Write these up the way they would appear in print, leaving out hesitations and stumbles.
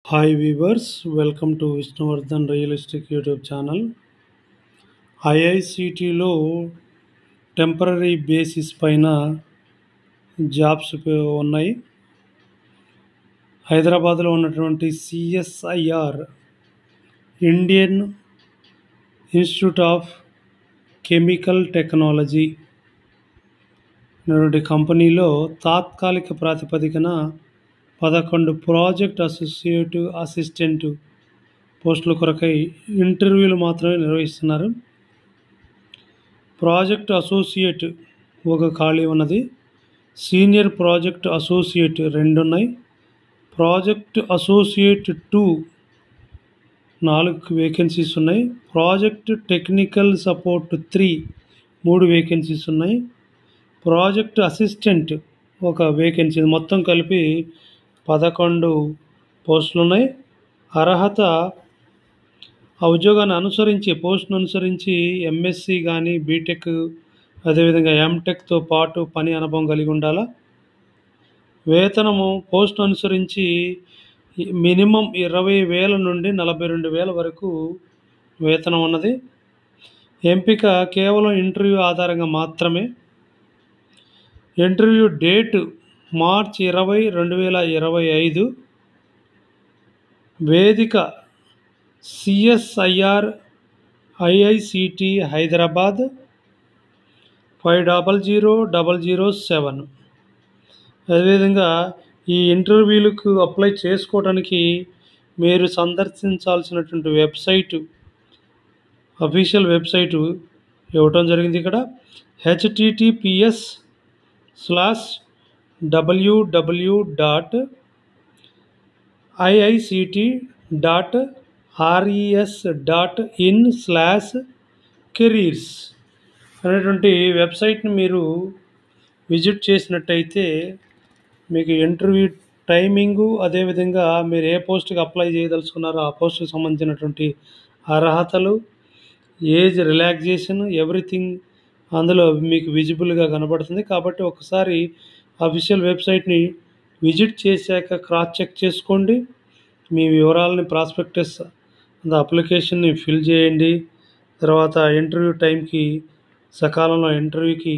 Hi viewers, welcome to Vishnuvardhan Realistic YouTube channel. ఐఐసిటిలో temporary basis పైన jobs ఉన్నాయి. హైదరాబాద్లో ఉన్నటువంటి CSIR Indian Institute of Chemical Technology అనేటువంటి కంపెనీలో తాత్కాలిక ప్రాతిపదికన 11 ప్రాజెక్ట్ అసిస్టెంట్ పోస్టుల కొరకై ఇంటర్వ్యూలు మాత్రమే నిర్వహిస్తున్నారు. ప్రాజెక్ట్ అసోసియేట్ ఒక ఖాళీ ఉన్నది. సీనియర్ ప్రాజెక్ట్ అసోసియేట్ 2 ఉన్నాయి. ప్రాజెక్ట్ అసోసియేట్ 2 4 వేకెన్సీస్ ఉన్నాయి. ప్రాజెక్ట్ టెక్నికల్ సపోర్ట్ 3 వేకెన్సీస్ ఉన్నాయి. ప్రాజెక్ట్ అసిస్టెంట్ ఒక వేకెన్సీ, మొత్తం కలిపి 11 పోస్టులు ఉన్నాయి. అర్హత ఆ ఉద్యోగాన్ని అనుసరించి, పోస్ట్ను అనుసరించి ఎంఎస్సి కానీ, బీటెక్, అదేవిధంగా ఎంటెక్తో పాటు పని అనుభవం కలిగి ఉండాలా. వేతనము పోస్ట్ అనుసరించి మినిమం 20,000 నుండి 42,000 వరకు వేతనం ఉన్నది. ఎంపిక కేవలం ఇంటర్వ్యూ ఆధారంగా మాత్రమే. ఇంటర్వ్యూ డేట్ మార్చి 20, 2025. వేదిక సిఎస్ఐఆర్ ఐఐసిటి హైదరాబాద్ 500007. అదేవిధంగా ఈ ఇంటర్వ్యూలకు అప్లై చేసుకోవడానికి మీరు సందర్శించాల్సినటువంటి వెబ్సైటు, అఫీషియల్ వెబ్సైటు ఇవ్వటం జరిగింది. ఇక్కడ https://www.iict.res.in/careers అనేటువంటి వెబ్సైట్ని మీరు విజిట్ చేసినట్టయితే మీకు ఇంటర్వ్యూ టైమింగు, అదేవిధంగా మీరు ఏ పోస్ట్కి అప్లై చేయదలుచుకున్నారో ఆ పోస్ట్కి సంబంధించినటువంటి అర్హతలు, ఏజ్ రిలాక్సేషన్, ఎవ్రీథింగ్ అందులో మీకు విజిబుల్గా కనబడుతుంది. కాబట్టి ఒకసారి అఫీషియల్ వెబ్సైట్ని విజిట్ చేశాక క్రాస్ చెక్ చేసుకోండి. మీ వివరాలని, ప్రాస్పెక్టస్, అప్లికేషన్ని ఫిల్ చేయండి. తర్వాత ఇంటర్వ్యూ టైంకి సకాలంలో ఇంటర్వ్యూకి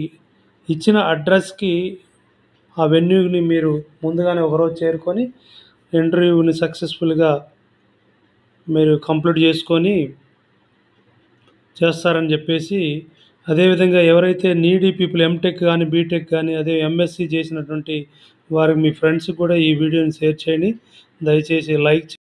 ఇచ్చిన అడ్రస్కి ఆ వెన్యూని మీరు ముందుగానే ఒకరోజు చేరుకొని ఇంటర్వ్యూని సక్సెస్ఫుల్గా మీరు కంప్లీట్ చేసుకొని చేస్తారని చెప్పేసి, అదేవిధంగా ఎవరైతే నీడీ పీపుల్ ఎంటెక్ కానీ, బీటెక్ కానీ, అదే ఎంఎస్సి చేసినటువంటి వారికి, మీ ఫ్రెండ్స్కి కూడా ఈ వీడియోని షేర్ చేయండి. దయచేసి లైక్